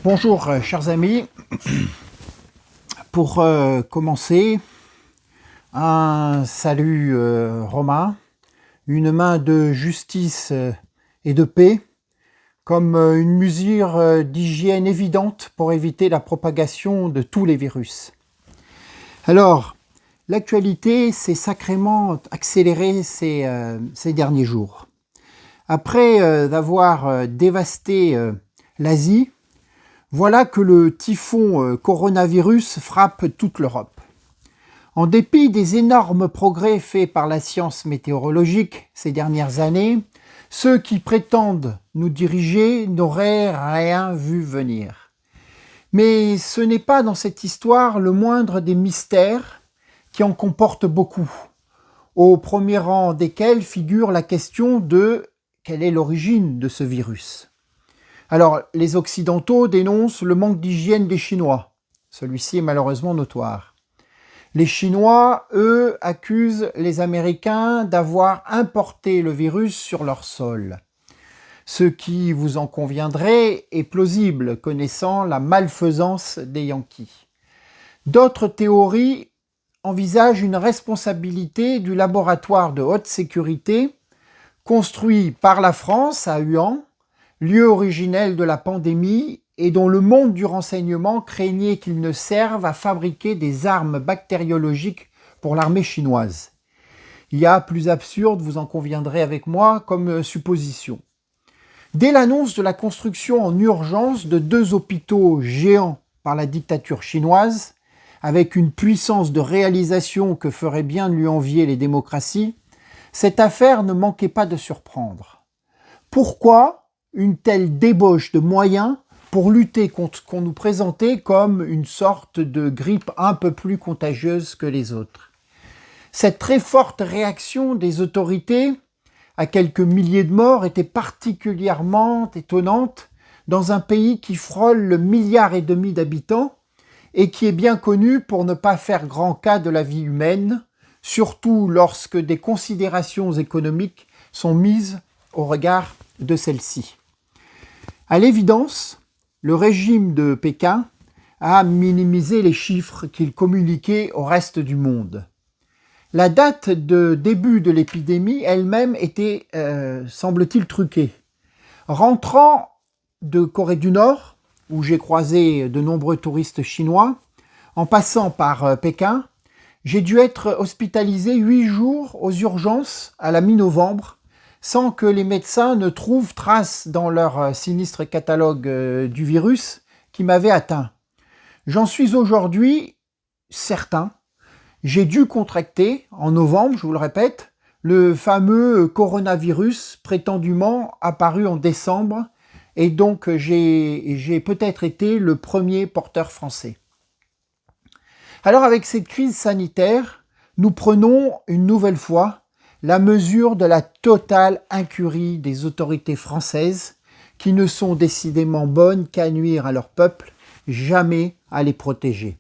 Bonjour chers amis, pour commencer, un salut romain, une main de justice et de paix, comme une mesure d'hygiène évidente pour éviter la propagation de tous les virus. Alors, l'actualité s'est sacrément accélérée ces derniers jours. Après avoir dévasté l'Asie, voilà que le typhon coronavirus frappe toute l'Europe. En dépit des énormes progrès faits par la science météorologique ces dernières années, ceux qui prétendent nous diriger n'auraient rien vu venir. Mais ce n'est pas dans cette histoire le moindre des mystères qui en comporte beaucoup, au premier rang desquels figure la question de quelle est l'origine de ce virus. Alors, les Occidentaux dénoncent le manque d'hygiène des Chinois. Celui-ci est malheureusement notoire. Les Chinois, eux, accusent les Américains d'avoir importé le virus sur leur sol. Ce qui, vous en conviendrez, est plausible, connaissant la malfaisance des Yankees. D'autres théories envisagent une responsabilité du laboratoire de haute sécurité construit par la France à Wuhan, lieu originel de la pandémie et dont le monde du renseignement craignait qu'il ne serve à fabriquer des armes bactériologiques pour l'armée chinoise. Il y a plus absurde, vous en conviendrez avec moi, comme supposition. Dès l'annonce de la construction en urgence de 2 hôpitaux géants par la dictature chinoise, avec une puissance de réalisation que feraient bien lui envier les démocraties, cette affaire ne manquait pas de surprendre. Pourquoi une telle débauche de moyens pour lutter contre ce qu'on nous présentait comme une sorte de grippe un peu plus contagieuse que les autres? Cette très forte réaction des autorités à quelques milliers de morts était particulièrement étonnante dans un pays qui frôle le 1,5 milliard d'habitants et qui est bien connu pour ne pas faire grand cas de la vie humaine, surtout lorsque des considérations économiques sont mises au regard de celle-ci. À l'évidence, le régime de Pékin a minimisé les chiffres qu'il communiquait au reste du monde. La date de début de l'épidémie elle-même était, semble-t-il, truquée. Rentrant de Corée du Nord, où j'ai croisé de nombreux touristes chinois, en passant par Pékin, j'ai dû être hospitalisé 8 jours aux urgences à la mi-novembre, sans que les médecins ne trouvent trace dans leur sinistre catalogue du virus qui m'avait atteint. J'en suis aujourd'hui certain. J'ai dû contracter, en novembre, je vous le répète, le fameux coronavirus prétendument apparu en décembre, et donc j'ai peut-être été le premier porteur français. Alors avec cette crise sanitaire, nous prenons une nouvelle fois la mesure de la totale incurie des autorités françaises qui ne sont décidément bonnes qu'à nuire à leur peuple, jamais à les protéger.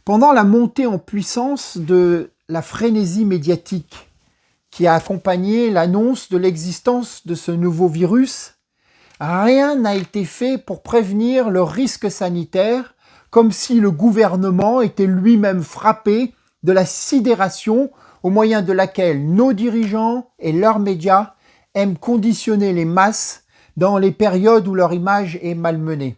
Pendant la montée en puissance de la frénésie médiatique qui a accompagné l'annonce de l'existence de ce nouveau virus, rien n'a été fait pour prévenir le risque sanitaire, comme si le gouvernement était lui-même frappé de la sidération au moyen de laquelle nos dirigeants et leurs médias aiment conditionner les masses dans les périodes où leur image est malmenée.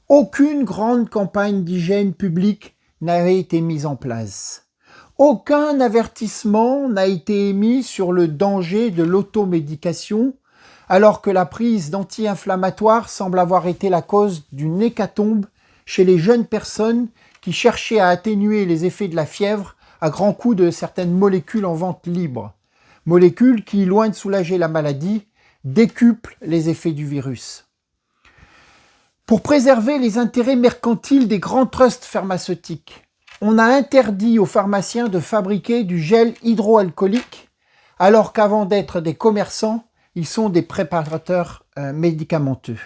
Aucune grande campagne d'hygiène publique n'avait été mise en place. Aucun avertissement n'a été émis sur le danger de l'automédication, alors que la prise d'anti-inflammatoires semble avoir été la cause d'une hécatombe chez les jeunes personnes qui cherchaient à atténuer les effets de la fièvre à grands coups de certaines molécules en vente libre. Molécules qui, loin de soulager la maladie, décuplent les effets du virus. Pour préserver les intérêts mercantiles des grands trusts pharmaceutiques, on a interdit aux pharmaciens de fabriquer du gel hydroalcoolique, alors qu'avant d'être des commerçants, ils sont des préparateurs médicamenteux.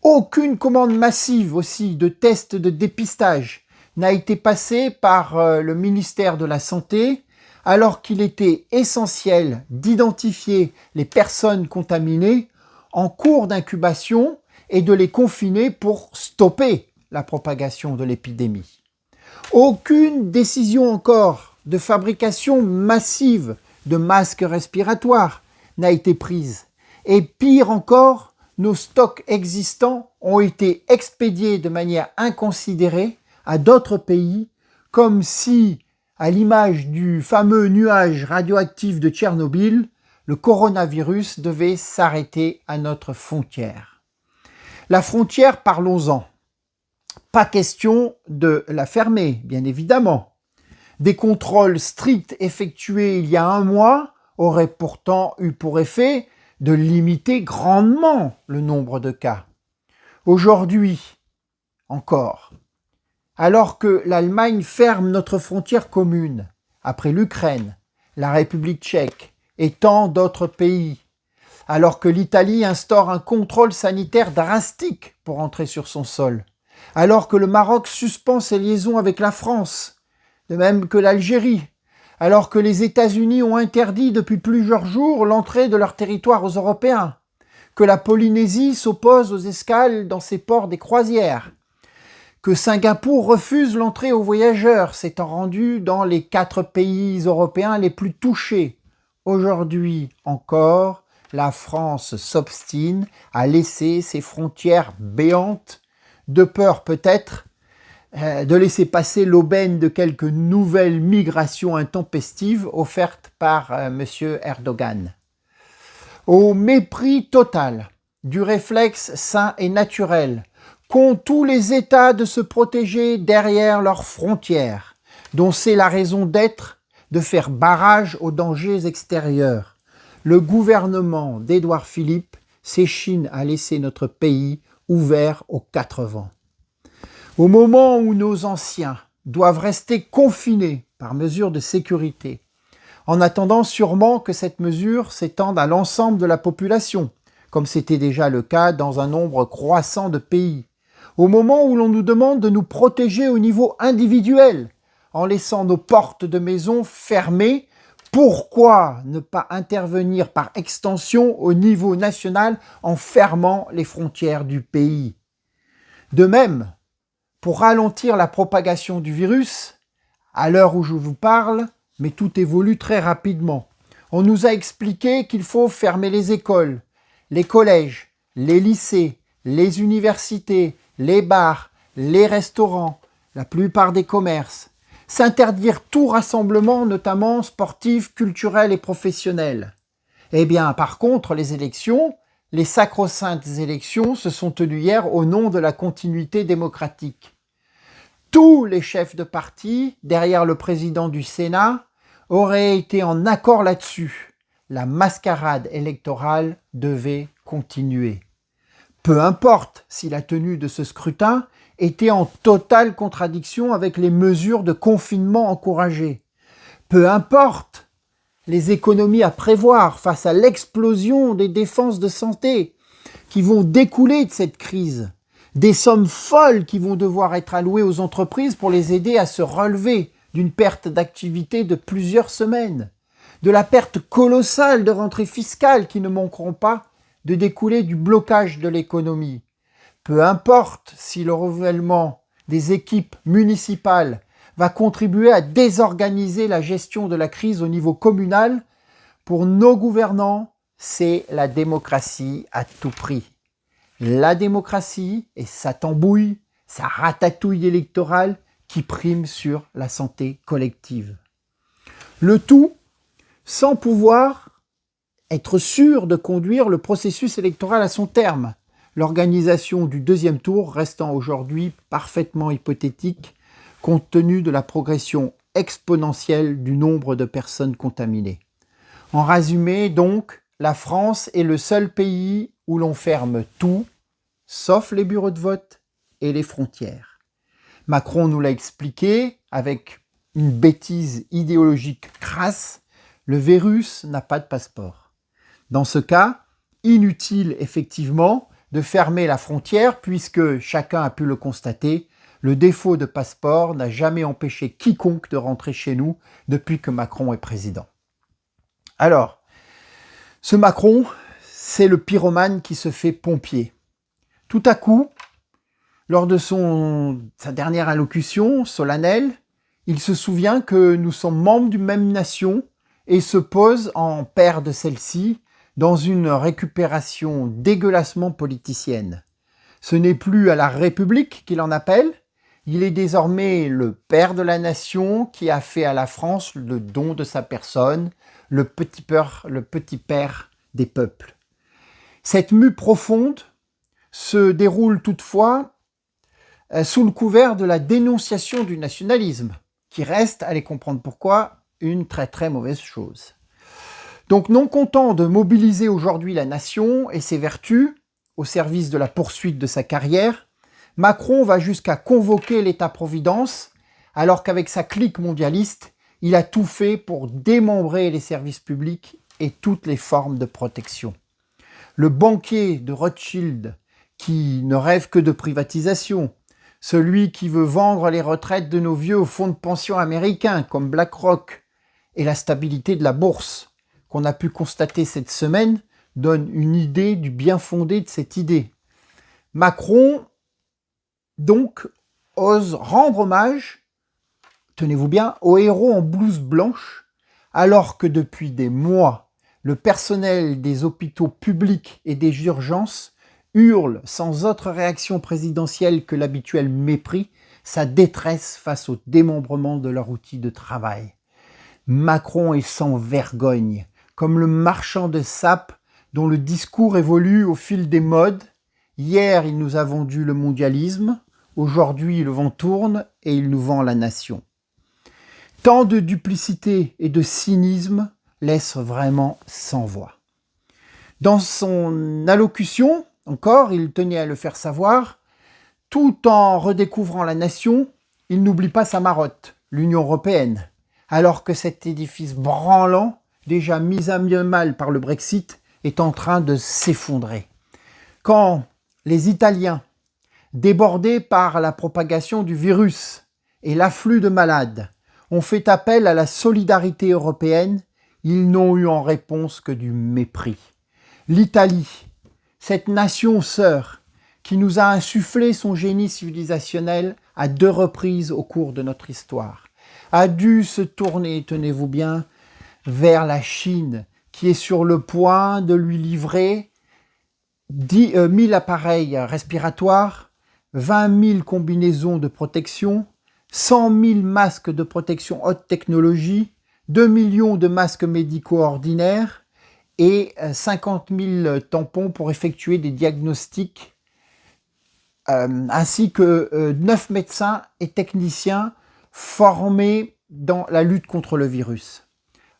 Aucune commande massive aussi de tests de dépistage n'a été passée par le ministère de la Santé, alors qu'il était essentiel d'identifier les personnes contaminées en cours d'incubation et de les confiner pour stopper la propagation de l'épidémie. Aucune décision encore de fabrication massive de masques respiratoires n'a été prise. Et pire encore, nos stocks existants ont été expédiés de manière inconsidérée à d'autres pays, comme si, à l'image du fameux nuage radioactif de Tchernobyl, le coronavirus devait s'arrêter à notre frontière. La frontière, parlons-en. Pas question de la fermer, bien évidemment. Des contrôles stricts effectués il y a un mois auraient pourtant eu pour effet de limiter grandement le nombre de cas. Aujourd'hui, encore, alors que l'Allemagne ferme notre frontière commune, après l'Ukraine, la République tchèque et tant d'autres pays, alors que l'Italie instaure un contrôle sanitaire drastique pour entrer sur son sol, alors que le Maroc suspend ses liaisons avec la France, de même que l'Algérie, alors que les États-Unis ont interdit depuis plusieurs jours l'entrée de leur territoire aux Européens, que la Polynésie s'oppose aux escales dans ses ports des croisières, que Singapour refuse l'entrée aux voyageurs, s'étant rendu dans les 4 pays européens les plus touchés. Aujourd'hui encore, la France s'obstine à laisser ses frontières béantes, de peur peut-être de laisser passer l'aubaine de quelques nouvelles migrations intempestives offertes par M. Erdogan. Au mépris total du réflexe sain et naturel qu'ont tous les États de se protéger derrière leurs frontières, dont c'est la raison d'être de faire barrage aux dangers extérieurs, le gouvernement d'Édouard Philippe s'échine à laisser notre pays ouvert aux 4 vents. Au moment où nos anciens doivent rester confinés par mesure de sécurité, en attendant sûrement que cette mesure s'étende à l'ensemble de la population, comme c'était déjà le cas dans un nombre croissant de pays, au moment où l'on nous demande de nous protéger au niveau individuel, en laissant nos portes de maison fermées, pourquoi ne pas intervenir par extension au niveau national en fermant les frontières du pays? De même, pour ralentir la propagation du virus, à l'heure où je vous parle, mais tout évolue très rapidement. On nous a expliqué qu'il faut fermer les écoles, les collèges, les lycées, les universités, les bars, les restaurants, la plupart des commerces, s'interdire tout rassemblement, notamment sportif, culturel et professionnel. Eh bien, par contre, les élections, les sacro-saintes élections se sont tenues hier au nom de la continuité démocratique. Tous les chefs de parti, derrière le président du Sénat, auraient été en accord là-dessus. La mascarade électorale devait continuer. Peu importe si la tenue de ce scrutin était en totale contradiction avec les mesures de confinement encouragées. Peu importe les économies à prévoir face à l'explosion des dépenses de santé qui vont découler de cette crise. Des sommes folles qui vont devoir être allouées aux entreprises pour les aider à se relever d'une perte d'activité de plusieurs semaines, de la perte colossale de rentrées fiscales qui ne manqueront pas de découler du blocage de l'économie. Peu importe si le renouvellement des équipes municipales va contribuer à désorganiser la gestion de la crise au niveau communal, pour nos gouvernants, c'est la démocratie à tout prix. La démocratie et sa tambouille, sa ratatouille électorale qui prime sur la santé collective. Le tout sans pouvoir être sûr de conduire le processus électoral à son terme, l'organisation du deuxième tour restant aujourd'hui parfaitement hypothétique compte tenu de la progression exponentielle du nombre de personnes contaminées. En résumé, donc, la France est le seul pays où l'on ferme tout, sauf les bureaux de vote et les frontières. Macron nous l'a expliqué avec une bêtise idéologique crasse, le virus n'a pas de passeport. Dans ce cas, inutile effectivement de fermer la frontière puisque, chacun a pu le constater, le défaut de passeport n'a jamais empêché quiconque de rentrer chez nous depuis que Macron est président. Alors, ce Macron, c'est le pyromane qui se fait pompier. Tout à coup, lors de sa dernière allocution solennelle, il se souvient que nous sommes membres d'une même nation et se pose en père de celle-ci dans une récupération dégueulassement politicienne. Ce n'est plus à la République qu'il en appelle, il est désormais le père de la nation qui a fait à la France le don de sa personne, le petit père des peuples. Cette mue profonde se déroule toutefois sous le couvert de la dénonciation du nationalisme, qui reste, allez comprendre pourquoi, une très très mauvaise chose. Donc non content de mobiliser aujourd'hui la nation et ses vertus au service de la poursuite de sa carrière, Macron va jusqu'à convoquer l'État-providence, alors qu'avec sa clique mondialiste, il a tout fait pour démembrer les services publics et toutes les formes de protection. Le banquier de Rothschild, qui ne rêve que de privatisation, celui qui veut vendre les retraites de nos vieux aux fonds de pension américains comme BlackRock et la stabilité de la bourse qu'on a pu constater cette semaine donne une idée du bien fondé de cette idée. Macron, donc, ose rendre hommage, tenez-vous bien, aux héros en blouse blanche, alors que depuis des mois, le personnel des hôpitaux publics et des urgences hurle sans autre réaction présidentielle que l'habituel mépris, sa détresse face au démembrement de leur outil de travail. Macron est sans vergogne, comme le marchand de sapes dont le discours évolue au fil des modes. Hier, il nous a vendu le mondialisme, aujourd'hui le vent tourne et il nous vend la nation. Tant de duplicité et de cynisme laissent vraiment sans voix. Dans son allocution, encore, il tenait à le faire savoir, tout en redécouvrant la nation, il n'oublie pas sa marotte, l'Union européenne, alors que cet édifice branlant, déjà mis à mal par le Brexit, est en train de s'effondrer. Quand les Italiens, débordés par la propagation du virus et l'afflux de malades, ont fait appel à la solidarité européenne, ils n'ont eu en réponse que du mépris. L'Italie, cette nation sœur qui nous a insufflé son génie civilisationnel à 2 reprises au cours de notre histoire, a dû se tourner, tenez-vous bien, vers la Chine, qui est sur le point de lui livrer 1000 appareils respiratoires, 20 000 combinaisons de protection, 100 000 masques de protection haute technologie, 2 millions de masques médicaux ordinaires et 50 000 tampons pour effectuer des diagnostics, ainsi que 9 médecins et techniciens formés dans la lutte contre le virus.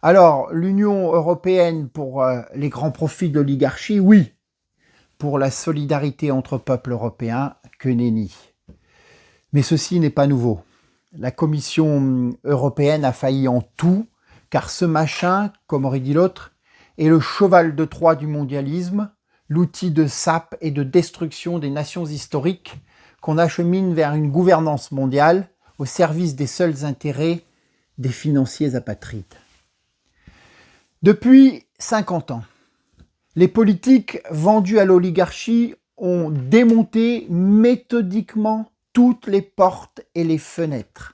Alors, l'Union européenne pour les grands profits de l'oligarchie, oui. Pour la solidarité entre peuples européens, que nenni. Mais ceci n'est pas nouveau. La Commission européenne a failli en tout, car ce machin, comme aurait dit l'autre, est le cheval de Troie du mondialisme, l'outil de sape et de destruction des nations historiques qu'on achemine vers une gouvernance mondiale au service des seuls intérêts des financiers apatrides. Depuis 50 ans, les politiques vendus à l'oligarchie ont démonté méthodiquement toutes les portes et les fenêtres.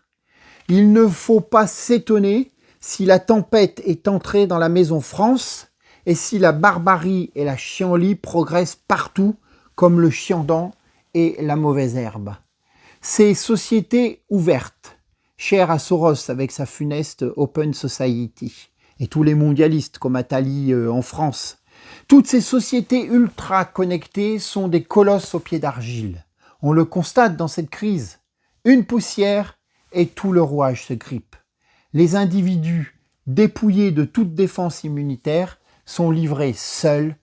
Il ne faut pas s'étonner si la tempête est entrée dans la maison France et si la barbarie et la chienlit progressent partout comme le chiandant et la mauvaise herbe. Ces sociétés ouvertes, chères à Soros avec sa funeste Open Society, et tous les mondialistes comme Attali en France, toutes ces sociétés ultra connectées sont des colosses aux pieds d'argile. On le constate dans cette crise. Une poussière et tout le rouage se grippe. Les individus, dépouillés de toute défense immunitaire, sont livrés seuls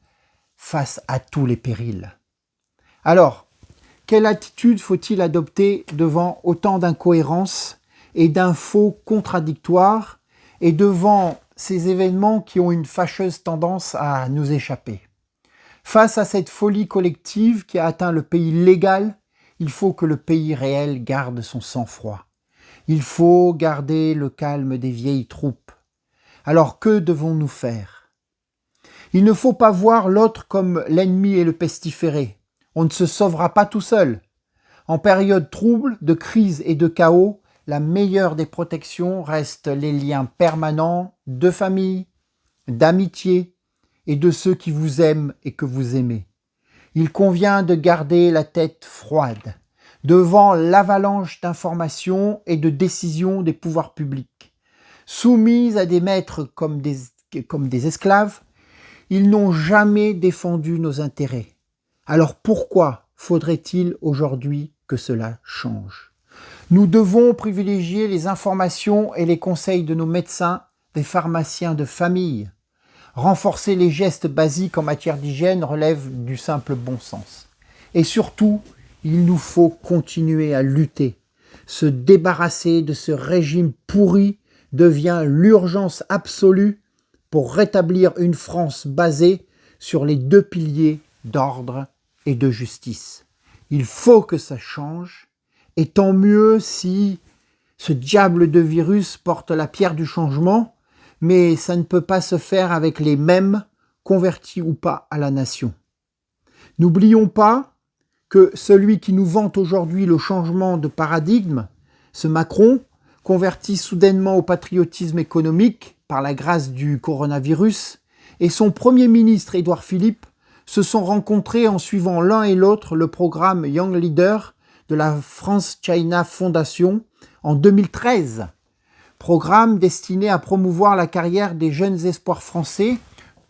face à tous les périls. Alors, quelle attitude faut-il adopter devant autant d'incohérences et d'infos contradictoires et devant ces événements qui ont une fâcheuse tendance à nous échapper? Face à cette folie collective qui a atteint le pays légal, il faut que le pays réel garde son sang-froid. Il faut garder le calme des vieilles troupes. Alors que devons-nous faire? Il ne faut pas voir l'autre comme l'ennemi et le pestiféré. On ne se sauvera pas tout seul. En période trouble, de crise et de chaos, la meilleure des protections reste les liens permanents de famille, d'amitié et de ceux qui vous aiment et que vous aimez. Il convient de garder la tête froide devant l'avalanche d'informations et de décisions des pouvoirs publics. Soumis à des maîtres comme des esclaves, ils n'ont jamais défendu nos intérêts. Alors pourquoi faudrait-il aujourd'hui que cela change? Nous devons privilégier les informations et les conseils de nos médecins, des pharmaciens de famille. Renforcer les gestes basiques en matière d'hygiène relève du simple bon sens. Et surtout, il nous faut continuer à lutter. Se débarrasser de ce régime pourri devient l'urgence absolue pour rétablir une France basée sur les deux piliers d'ordre et de justice. Il faut que ça change, et tant mieux si ce diable de virus porte la pierre du changement, mais ça ne peut pas se faire avec les mêmes, convertis ou pas à la nation. N'oublions pas que celui qui nous vante aujourd'hui le changement de paradigme, ce Macron, converti soudainement au patriotisme économique par la grâce du coronavirus, et son Premier ministre Édouard Philippe se sont rencontrés en suivant l'un et l'autre le programme Young Leader de la France China Foundation en 2013. Programme destiné à promouvoir la carrière des jeunes espoirs français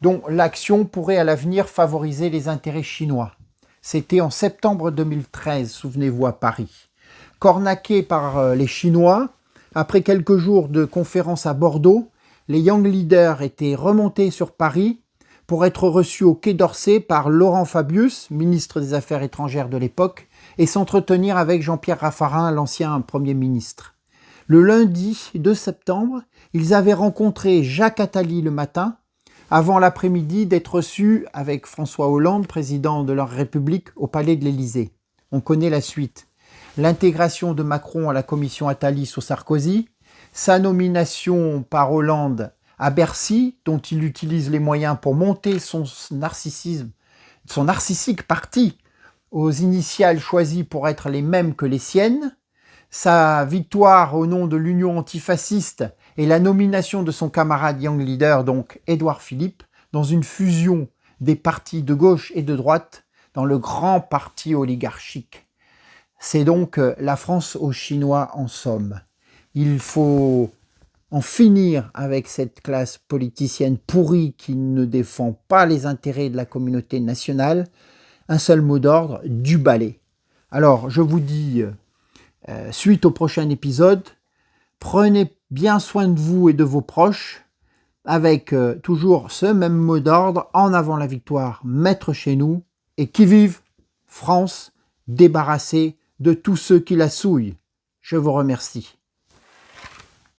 dont l'action pourrait à l'avenir favoriser les intérêts chinois. C'était en septembre 2013, souvenez-vous, à Paris. Cornaqués par les Chinois, après quelques jours de conférences à Bordeaux, les Young Leaders étaient remontés sur Paris pour être reçus au Quai d'Orsay par Laurent Fabius, ministre des Affaires étrangères de l'époque, et s'entretenir avec Jean-Pierre Raffarin, l'ancien Premier ministre. Le lundi 2 septembre, ils avaient rencontré Jacques Attali le matin, avant l'après-midi d'être reçus avec François Hollande, président de leur République, au Palais de l'Élysée. On connaît la suite. L'intégration de Macron à la commission Attali sous Sarkozy, sa nomination par Hollande à Bercy, dont il utilise les moyens pour monter son narcissique parti aux initiales choisies pour être les mêmes que les siennes, sa victoire au nom de l'Union antifasciste et la nomination de son camarade Young Leader, donc Édouard Philippe, dans une fusion des partis de gauche et de droite dans le grand parti oligarchique. C'est donc la France aux Chinois en somme. Il faut en finir avec cette classe politicienne pourrie qui ne défend pas les intérêts de la communauté nationale. Un seul mot d'ordre, du balai. Alors, je vous dis, suite au prochain épisode, prenez bien soin de vous et de vos proches, avec toujours ce même mot d'ordre, en avant la victoire, maître chez nous, et qui vive France, débarrassée de tous ceux qui la souillent. Je vous remercie.